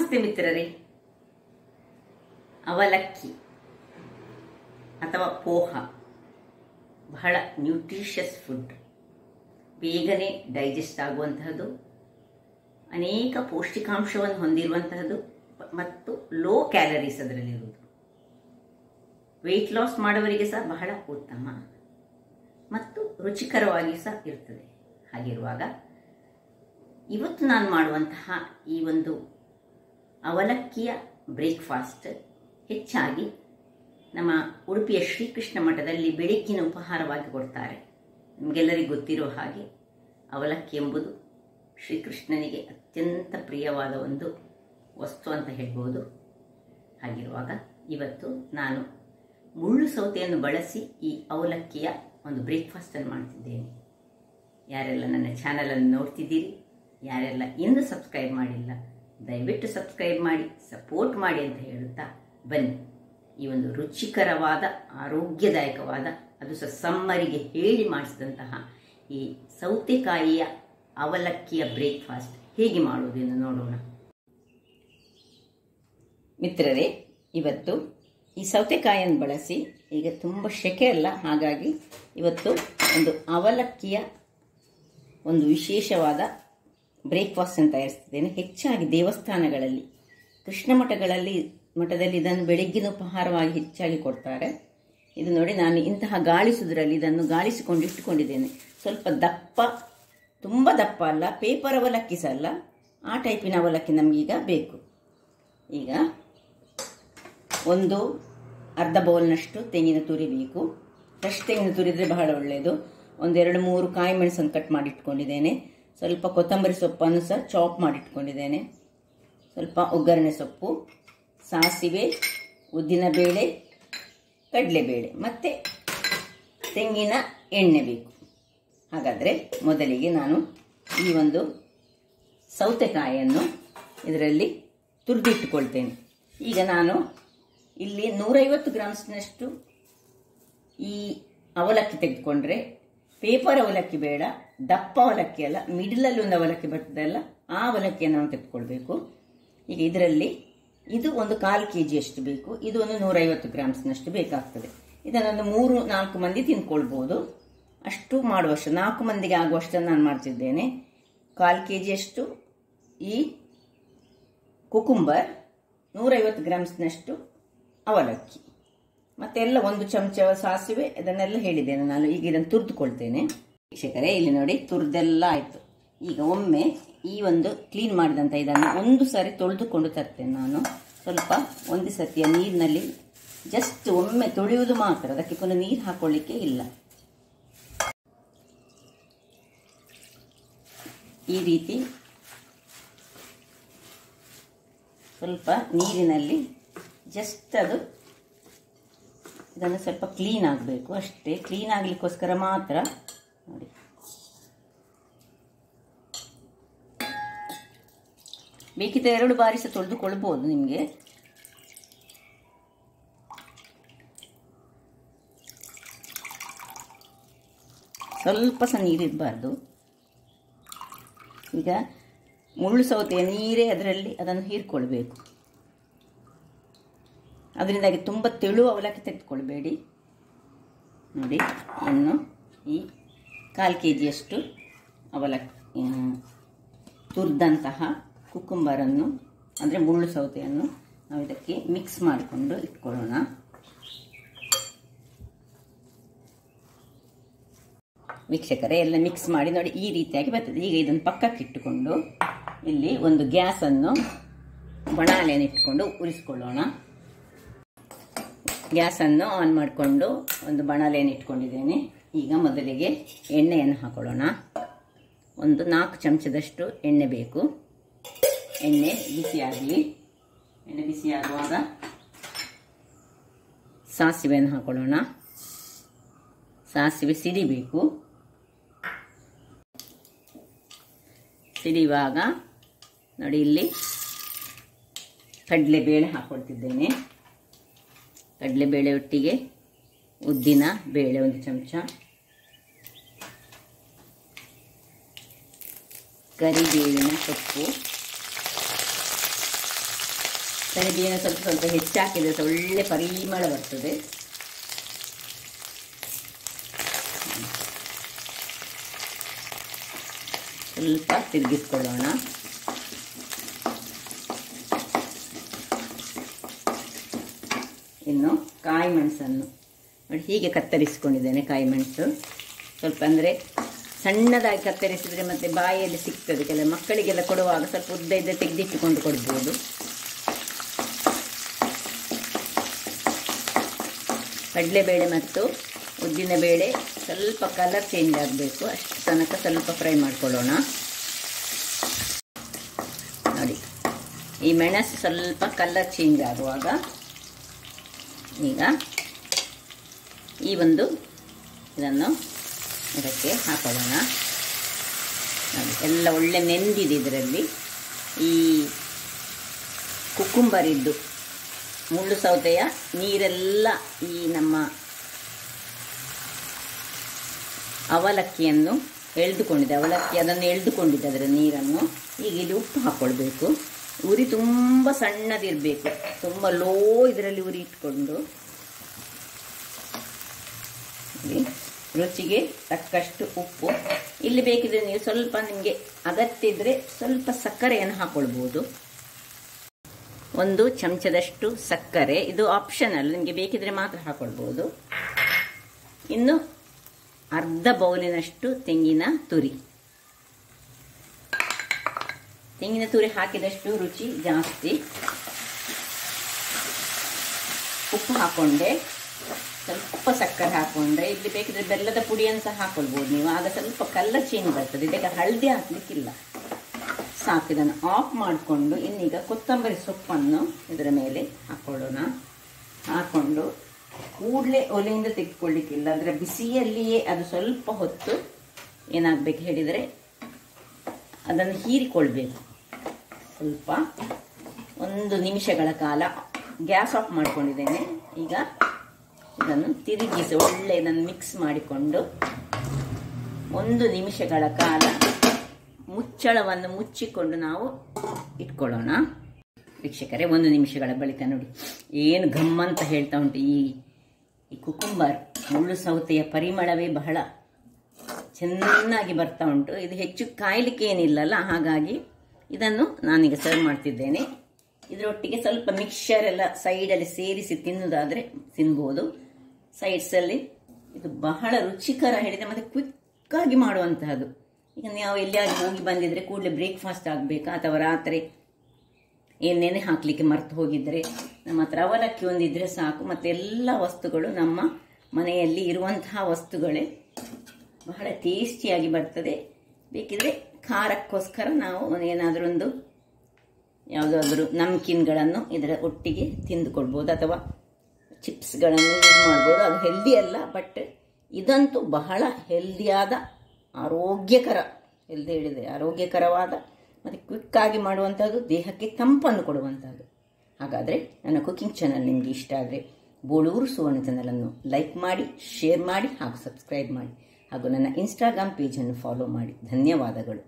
ನಮಸ್ತೆ ಮಿತ್ರರೇ. ಅವಲಕ್ಕಿ ಅಥವಾ ಪೋಹ ಬಹಳ ನ್ಯೂಟ್ರಿಷಿಯಸ್ ಫುಡ್, ಬೇಗನೆ ಡೈಜೆಸ್ಟ್ ಆಗುವಂತಹದ್ದು, ಅನೇಕ ಪೌಷ್ಟಿಕಾಂಶವನ್ನು ಹೊಂದಿರುವಂತಹದ್ದು ಮತ್ತು ಲೋ ಕ್ಯಾಲರೀಸ್ ಅದರಲ್ಲಿರುವುದು. ವೆಯ್ಟ್ ಲಾಸ್ ಮಾಡುವವರಿಗೆ ಸಹ ಬಹಳ ಉತ್ತಮ ಮತ್ತು ರುಚಿಕರವಾಗಿ ಸಹ ಇರ್ತದೆ. ಹಾಗಿರುವಾಗ ಇವತ್ತು ನಾನು ಮಾಡುವಂತಹ ಈ ಒಂದು ಅವಲಕ್ಕಿಯ ಬ್ರೇಕ್ಫಾಸ್ಟ್ ಹೆಚ್ಚಾಗಿ ನಮ್ಮ ಉಡುಪಿಯ ಶ್ರೀಕೃಷ್ಣ ಮಠದಲ್ಲಿ ಬೆಳಗ್ಗಿನ ಉಪಹಾರವಾಗಿ ಕೊಡ್ತಾರೆ. ನಿಮಗೆಲ್ಲರಿಗೂ ಗೊತ್ತಿರೋ ಹಾಗೆ ಅವಲಕ್ಕಿ ಎಂಬುದು ಶ್ರೀಕೃಷ್ಣನಿಗೆ ಅತ್ಯಂತ ಪ್ರಿಯವಾದ ಒಂದು ವಸ್ತು ಅಂತ ಹೇಳ್ಬೋದು. ಹಾಗಿರುವಾಗ ಇವತ್ತು ನಾನು ಮುಳ್ಳು ಸೌತೆಯನ್ನು ಬಳಸಿ ಈ ಅವಲಕ್ಕಿಯ ಒಂದು ಬ್ರೇಕ್ಫಾಸ್ಟನ್ನು ಮಾಡ್ತಿದ್ದೇನೆ. ಯಾರೆಲ್ಲ ನನ್ನ ಚಾನಲನ್ನು ನೋಡ್ತಿದ್ದೀರಿ, ಯಾರೆಲ್ಲ ಇನ್ನೂ ಸಬ್ಸ್ಕ್ರೈಬ್ ಮಾಡಿಲ್ಲ, ದಯವಿಟ್ಟು ಸಬ್ಸ್ಕ್ರೈಬ್ ಮಾಡಿ, ಸಪೋರ್ಟ್ ಮಾಡಿ ಅಂತ ಹೇಳುತ್ತಾ ಬನ್ನಿ ಈ ಒಂದು ರುಚಿಕರವಾದ, ಆರೋಗ್ಯದಾಯಕವಾದ, ಅದು ಸಹ ಸಮ್ಮರಿಗೆ ಹೇಳಿ ಮಾಡಿಸಿದಂತಹ ಈ ಸೌತೆಕಾಯಿಯ ಅವಲಕ್ಕಿಯ ಬ್ರೇಕ್ಫಾಸ್ಟ್ ಹೇಗೆ ಮಾಡುವುದೆಂದು ನೋಡೋಣ. ಮಿತ್ರರೇ, ಇವತ್ತು ಈ ಸೌತೆಕಾಯಿಯನ್ನು ಬಳಸಿ, ಈಗ ತುಂಬ ಸೆಕೆ ಅಲ್ಲ, ಹಾಗಾಗಿ ಇವತ್ತು ಒಂದು ಅವಲಕ್ಕಿಯ ಒಂದು ವಿಶೇಷವಾದ ಬ್ರೇಕ್ಫಾಸ್ಟನ್ನು ತಯಾರಿಸ್ತಿದ್ದೇನೆ. ಹೆಚ್ಚಾಗಿ ದೇವಸ್ಥಾನಗಳಲ್ಲಿ, ಕೃಷ್ಣ ಮಠದಲ್ಲಿ ಇದನ್ನು ಬೆಳಗ್ಗಿನ ಉಪಹಾರವಾಗಿ ಹೆಚ್ಚಾಗಿ ಕೊಡ್ತಾರೆ. ಇದು ನೋಡಿ, ನಾನು ಇಂತಹ ಗಾಳಿಸುವುದರಲ್ಲಿ ಇದನ್ನು ಗಾಳಿಸಿಕೊಂಡು ಇಟ್ಟುಕೊಂಡಿದ್ದೇನೆ. ಸ್ವಲ್ಪ ದಪ್ಪ, ತುಂಬ ದಪ್ಪ ಅಲ್ಲ, ಪೇಪರ್ ಅವಲಕ್ಕಿ ಸಹ ಅಲ್ಲ, ಆ ಟೈಪಿನ ಅವಲಕ್ಕಿ ನಮಗೀಗ ಬೇಕು. ಈಗ ಒಂದು ಅರ್ಧ ಬೌಲ್ನಷ್ಟು ತೆಂಗಿನ ತುರಿ ಬೇಕು. ಫ್ರೆಶ್ ತೆಂಗಿನ ತುರಿದ್ರೆ ಬಹಳ ಒಳ್ಳೆಯದು. ಒಂದೆರಡು ಮೂರು ಕಾಯಿ ಮೆಣಸನ್ನು ಕಟ್ ಮಾಡಿ ಇಟ್ಕೊಂಡಿದ್ದೇನೆ. ಸ್ವಲ್ಪ ಕೊತ್ತಂಬರಿ ಸೊಪ್ಪನ್ನು ಸಹ ಚಾಪ್ ಮಾಡಿಟ್ಕೊಂಡಿದ್ದೇನೆ. ಸ್ವಲ್ಪ ಒಗ್ಗರಣೆ ಸೊಪ್ಪು, ಸಾಸಿವೆ, ಉದ್ದಿನಬೇಳೆ, ಕಡಲೆಬೇಳೆ ಮತ್ತು ತೆಂಗಿನ ಎಣ್ಣೆ ಬೇಕು. ಹಾಗಾದರೆ ಮೊದಲಿಗೆ ನಾನು ಈ ಒಂದು ಸೌತೆಕಾಯಿಯನ್ನು ಇದರಲ್ಲಿ ತುರಿದಿಟ್ಟುಕೊಳ್ತೇನೆ. ಈಗ ನಾನು ಇಲ್ಲಿ 150 ಗ್ರಾಮ್ಸ್ನಷ್ಟು ಈ ಅವಲಕ್ಕಿ ತೆಗೆದುಕೊಂಡ್ರೆ, ಪೇಪರ್ ಅವಲಕ್ಕಿ ಬೇಡ, ದಪ್ಪ ಅವಲಕ್ಕಿ ಅಲ್ಲ, ಮಿಡಲಲ್ಲಿ ಒಂದು ಅವಲಕ್ಕಿ ಬರ್ತದಲ್ಲ, ಆ ಅವಲಕ್ಕಿಯನ್ನು ನಾವು ತೆಗೆದುಕೊಳ್ಬೇಕು. ಈಗ ಇದರಲ್ಲಿ ಇದು ಒಂದು 1/4 kg ಬೇಕು, ಇದು ಒಂದು 150 ಗ್ರಾಮ್ಸ್ನಷ್ಟು ಬೇಕಾಗ್ತದೆ. ಇದನ್ನೊಂದು 3-4 ಮಂದಿ ತಿಂದ್ಕೊಳ್ಬೋದು, ಅಷ್ಟು ಮಾಡುವಷ್ಟು, 4 ಮಂದಿಗೆ ಆಗುವಷ್ಟನ್ನು ನಾನು ಮಾಡ್ತಿದ್ದೇನೆ. 1/4 kg ಈ ಕುಕುಂಬರ್, 150 ಗ್ರಾಮ್ಸ್ನಷ್ಟು ಅವಲಕ್ಕಿ, ಮತ್ತೆಲ್ಲ 1 ಚಮಚ ಸಾಸಿವೆ, ಇದನ್ನೆಲ್ಲ ಹೇಳಿದ್ದೇನೆ ನಾನು. ಈಗ ಇದನ್ನು ತುರಿದುಕೊಳ್ತೇನೆ. ವೀಕ್ಷಕರೇ, ಇಲ್ಲಿ ನೋಡಿ, ತುರಿದೆಲ್ಲ ಆಯಿತು. ಈಗ ಒಮ್ಮೆ ಈ ಒಂದು ಕ್ಲೀನ್ ಮಾಡಿದಂಥ ಇದನ್ನು ಒಂದು ಸಾರಿ ತೊಳೆದುಕೊಂಡು ತರ್ತೇನೆ ನಾನು. ಸ್ವಲ್ಪ ಒಂದು ಸತಿಯ ನೀರಿನಲ್ಲಿ ಜಸ್ಟ್ ಒಮ್ಮೆ ತೊಳೆಯುವುದು ಮಾತ್ರ, ಅದಕ್ಕೆ কোনো ನೀರು ಹಾಕೊಳ್ಳಿಕ್ಕೆ ಇಲ್ಲ. ಈ ರೀತಿ ಸ್ವಲ್ಪ ನೀರಿನಲ್ಲಿ ಜಸ್ಟ್ ಅದು ಇದನ್ನು ಸ್ವಲ್ಪ ಕ್ಲೀನ್ ಆಗಬೇಕು ಅಷ್ಟೇ. ಕ್ಲೀನ್ ಆಗಲಿಕ್ಕೋಸ್ಕರ ಮಾತ್ರ ನೋಡಿ. ಬೇಕಿದ್ದರೆ 2 ಬಾರಿ ಸಹ ತೊಳೆದುಕೊಳ್ಬೋದು ನಿಮಗೆ. ಸ್ವಲ್ಪ ಸಹ ನೀರಿರಬಾರ್ದು. ಈಗ ಮುಳ್ಳು ಸೌತೆಯ ನೀರೇ ಅದರಲ್ಲಿ ಅದನ್ನು ಹೀರ್ಕೊಳ್ಬೇಕು. ಅದರಿಂದಾಗಿ ತುಂಬ ತೆಳು ಅವಲಕ್ಕಿ ತೆಗೆದುಕೊಳ್ಬೇಡಿ. ನೋಡಿ, ಇನ್ನು ಈ 1/4 kg ಅವಲಕ್ಕಿ ತುರಿದಂತಹ ಕುಕುಂಬರನ್ನು, ಅಂದರೆ ಮುಳ್ಳು ಸೌತೆಯನ್ನು ನಾವು ಇದಕ್ಕೆ ಮಿಕ್ಸ್ ಮಾಡಿಕೊಂಡು ಇಟ್ಕೊಳ್ಳೋಣ. ವೀಕ್ಷಕರೇ, ಎಲ್ಲ ಮಿಕ್ಸ್ ಮಾಡಿ ನೋಡಿ, ಈ ರೀತಿಯಾಗಿ ಬರ್ತದೆ. ಈಗ ಇದನ್ನು ಪಕ್ಕಕ್ಕೆ ಇಟ್ಟುಕೊಂಡು ಇಲ್ಲಿ ಒಂದು ಗ್ಯಾಸನ್ನು, ಬಣಾಲೆಯನ್ನು ಇಟ್ಕೊಂಡು ಉರಿಸ್ಕೊಳ್ಳೋಣ. ಗ್ಯಾಸನ್ನು ಆನ್ ಮಾಡಿಕೊಂಡು ಒಂದು ಬಣಾಲೆಯನ್ನು ಇಟ್ಕೊಂಡಿದ್ದೇನೆ. ಈಗ ಮೊದಲಿಗೆ ಎಣ್ಣೆಯನ್ನು ಹಾಕೊಳ್ಳೋಣ. ಒಂದು 4 ಚಮಚದಷ್ಟು ಎಣ್ಣೆ ಬೇಕು. ಎಣ್ಣೆ ಬಿಸಿಯಾಗಲಿ. ಎಣ್ಣೆ ಬಿಸಿಯಾಗುವಾಗ ಸಾಸಿವೆಯನ್ನು ಹಾಕೊಳ್ಳೋಣ. ಸಾಸಿವೆ ಸಿಡಿಬೇಕು. ಸಿಡಿಯುವಾಗ ನೋಡಿ, ಇಲ್ಲಿ ಕಡಲೆಬೇಳೆ ಹಾಕ್ಕೊಳ್ತಿದ್ದೇನೆ. ಕಡಲೆಬೇಳೆ ಒಟ್ಟಿಗೆ ಉದ್ದಿನ ಬೇಳೆ 1 ಚಮಚ, ಕರಿಬೇವಿನ ಸೊಪ್ಪು, ಕರಿಬೇವಿನ ಸ್ವಲ್ಪ ಸ್ವಲ್ಪ ಹೆಚ್ಚಾಕಿದರೆ ಒಳ್ಳೆ ಪರಿಮಳ ಬರ್ತದೆ. ಸ್ವಲ್ಪ ತಿರುಗಿಸ್ಕೊಳ್ಳೋಣ. ಇನ್ನು ಕಾಯಿ ಮೆಣಸನ್ನು ನೋಡಿ ಹೀಗೆ ಕತ್ತರಿಸಿಕೊಂಡಿದ್ದೇನೆ. ಕಾಯಿ ಮೆಣಸು ಸ್ವಲ್ಪ ಅಂದರೆ ಸಣ್ಣದಾಗಿ ಕತ್ತರಿಸಿದರೆ ಮತ್ತೆ ಬಾಯಿಯಲ್ಲಿ ಸಿಗ್ತದೆ. ಕೆಲವು ಮಕ್ಕಳಿಗೆಲ್ಲ ಕೊಡುವಾಗ ಸ್ವಲ್ಪ ಉದ್ದ ಇದ್ದರೆ ತೆಗೆದಿಟ್ಟುಕೊಂಡು ಕೊಡ್ಬೋದು. ಕಡಲೆಬೇಳೆ ಮತ್ತು ಉದ್ದಿನಬೇಳೆ ಸ್ವಲ್ಪ ಕಲರ್ ಚೇಂಜ್ ಆಗಬೇಕು, ಅಷ್ಟು ತನಕ ಸ್ವಲ್ಪ ಫ್ರೈ ಮಾಡ್ಕೊಳ್ಳೋಣ. ನೋಡಿ ಈ ಮೆಣಸು ಸ್ವಲ್ಪ ಕಲರ್ ಚೇಂಜ್ ಆಗುವಾಗ ಈಗ ಇದನ್ನು ಇದಕ್ಕೆ ಹಾಕೊಳ್ಳೋಣ. ನೋಡಿ ಎಲ್ಲ ಒಳ್ಳೆ ನೆಂದಿದೆ. ಇದರಲ್ಲಿ ಈ ಕುಕ್ಕುಂಬರಿದ್ದು ಮುಳ್ಳು ಸೌತೆಯ ನೀರೆಲ್ಲ ಈ ನಮ್ಮ ಅವಲಕ್ಕಿಯನ್ನು ಅದನ್ನು ಎಳೆದುಕೊಂಡಿದೆ ಅದರ ನೀರನ್ನು. ಈಗ ಇಲ್ಲಿ ಉಪ್ಪು ಹಾಕ್ಕೊಳ್ಬೇಕು. ಉರಿ ತುಂಬ ಸಣ್ಣದಿರಬೇಕು, ತುಂಬ ಲೋ ಇದರಲ್ಲಿ ಉರಿ ಇಟ್ಕೊಂಡು ರುಚಿಗೆ ತಕ್ಕಷ್ಟು ಉಪ್ಪು. ಇಲ್ಲಿ ಬೇಕಿದ್ರೆ ನೀವು ಸ್ವಲ್ಪ ನಿಮಗೆ ಅಗತ್ಯ ಇದ್ದರೆ ಸ್ವಲ್ಪ ಸಕ್ಕರೆಯನ್ನು ಹಾಕ್ಕೊಳ್ಬೋದು. 1 ಚಮಚದಷ್ಟು ಸಕ್ಕರೆ, ಇದು ಆಪ್ಷನಲ್, ನಿಮಗೆ ಬೇಕಿದ್ರೆ ಮಾತ್ರ ಹಾಕ್ಕೊಳ್ಬೋದು. ಇನ್ನು ಅರ್ಧ ಬೌಲಿನಷ್ಟು ತೆಂಗಿನ ತುರಿ ಹಾಕಿದಷ್ಟು ರುಚಿ ಜಾಸ್ತಿ. ಉಪ್ಪು ಹಾಕೊಂಡೆ, ಸ್ವಲ್ಪ ಸಕ್ಕರೆ ಹಾಕೊಂಡೆ. ಇಲ್ಲಿ ಬೇಕಿದ್ರೆ ಬೆಲ್ಲದ ಪುಡಿಯನ್ನು ಸಹ ಹಾಕೊಳ್ಬೋದು ನೀವು, ಆಗ ಸ್ವಲ್ಪ ಕಲರ್ ಚೇಂಜ್ ಬರ್ತದೆ. ಇದಕ್ಕೆ ಹಳದಿ ಹಾಕ್ಲಿಕ್ಕಿಲ್ಲ. ಸಾಕು, ಇದನ್ನು ಆಫ್ ಮಾಡಿಕೊಂಡು ಇನ್ನೀಗ ಕೊತ್ತಂಬರಿ ಸೊಪ್ಪನ್ನು ಇದರ ಮೇಲೆ ಹಾಕೊಳ್ಳೋಣ. ಹಾಕೊಂಡು ಕೂಡಲೇ ಒಲೆಯಿಂದ ತೆಗೆದುಕೊಳ್ಳಿಕ್ಕಿಲ್ಲ, ಅದರ ಬಿಸಿಯಲ್ಲಿಯೇ ಅದು ಸ್ವಲ್ಪ ಹೊತ್ತು ಏನಾಗಬೇಕು ಹೇಳಿದರೆ ಅದನ್ನು ಹೀರಿಕೊಳ್ಬೇಕು. ಸ್ವಲ್ಪ 1 ನಿಮಿಷಗಳ ಕಾಲ ಗ್ಯಾಸ್ ಆಫ್ ಮಾಡಿಕೊಂಡಿದ್ದೇನೆ. ಈಗ ಇದನ್ನು ತಿರುಗಿಸಿ ಒಳ್ಳೆ ಇದನ್ನು ಮಿಕ್ಸ್ ಮಾಡಿಕೊಂಡು 1 ನಿಮಿಷಗಳ ಕಾಲ ಮುಚ್ಚಳವನ್ನು ಮುಚ್ಚಿಕೊಂಡು ನಾವು ಇಟ್ಕೊಳ್ಳೋಣ. ವೀಕ್ಷಕರೇ, 1 ನಿಮಿಷಗಳ ಬಳಿಕ ನೋಡಿ ಏನು ಘಮ್ಮಂತ ಹೇಳ್ತಾ ಉಂಟು. ಈ ಕುಕುಂಬರ್ ಮುಳ್ಳು ಸೌತೆಯ ಪರಿಮಳವೇ ಬಹಳ ಚೆನ್ನಾಗಿ ಬರ್ತಾ ಉಂಟು. ಇದು ಹೆಚ್ಚು ಕಾಯಲಿಕ್ಕೆ ಏನಿಲ್ಲಲ್ಲ, ಹಾಗಾಗಿ ಇದನ್ನು ನಾನೀಗ ಸರ್ವ್ ಮಾಡ್ತಿದ್ದೇನೆ. ಇದರೊಟ್ಟಿಗೆ ಸ್ವಲ್ಪ ಮಿಕ್ಸ್ಚರ್ ಎಲ್ಲ ಸೈಡಲ್ಲಿ ಸೇರಿಸಿ ತಿನ್ನುವುದಾದರೆ ತಿನ್ಬೋದು. ಸೈಡ್ಸಲ್ಲಿ ಇದು ಬಹಳ ರುಚಿಕರ ಹೇಳಿದರೆ ಮತ್ತೆ ಕ್ವಿಕ್ಕಾಗಿ ಮಾಡುವಂತಹದ್ದು. ಈಗ ನಾವು ಎಲ್ಲಿಯಾಗಿ ಹೋಗಿ ಬಂದಿದ್ರೆ ಕೂಡಲೇ ಬ್ರೇಕ್ಫಾಸ್ಟ್ ಆಗಬೇಕಾ ಅಥವಾ ರಾತ್ರಿ ಏನೇನೆ ಹಾಕಲಿಕ್ಕೆ ಮರೆತು ಹೋಗಿದ್ರೆ ನಮ್ಮ ಹತ್ರ ಅವಲಕ್ಕಿ ಒಂದಿದ್ರೆ ಸಾಕು. ಮತ್ತು ಎಲ್ಲ ವಸ್ತುಗಳು ನಮ್ಮ ಮನೆಯಲ್ಲಿ ಇರುವಂತಹ ವಸ್ತುಗಳೇ, ಬಹಳ ಟೇಸ್ಟಿಯಾಗಿ ಬರ್ತದೆ. ಬೇಕಿದ್ರೆ ಖಾರಕ್ಕೋಸ್ಕರ ನಾವು ಏನಾದರೂ ಯಾವುದಾದ್ರೂ ನಮ್ಕಿನ್ಗಳನ್ನು ಇದರ ಒಟ್ಟಿಗೆ ತಿಂದುಕೊಳ್ಬೋದು ಅಥವಾ ಚಿಪ್ಸ್ಗಳನ್ನು ಯೂಸ್ ಮಾಡ್ಬೋದು. ಅದು ಹೆಲ್ದಿ ಅಲ್ಲ, ಬಟ್ ಇದಂತೂ ಬಹಳ ಹೆಲ್ದಿಯಾದ ಆರೋಗ್ಯಕರವಾದ ಮತ್ತು ಕ್ವಿಕ್ಕಾಗಿ ಮಾಡುವಂಥದ್ದು, ದೇಹಕ್ಕೆ ತಂಪನ್ನು ಕೊಡುವಂಥದ್ದು. ಹಾಗಾದರೆ ನನ್ನ ಕುಕಿಂಗ್ ಚಾನಲ್ ನಿಮಗೆ ಇಷ್ಟ ಆದರೆ ಬೋಳೂರು ಸುವರ್ಣ ಚಾನಲನ್ನು ಲೈಕ್ ಮಾಡಿ, ಶೇರ್ ಮಾಡಿ ಹಾಗೂ ಸಬ್ಸ್ಕ್ರೈಬ್ ಮಾಡಿ ಹಾಗೂ ನನ್ನ ಇನ್ಸ್ಟಾಗ್ರಾಮ್ ಪೇಜನ್ನು ಫಾಲೋ ಮಾಡಿ. ಧನ್ಯವಾದಗಳು.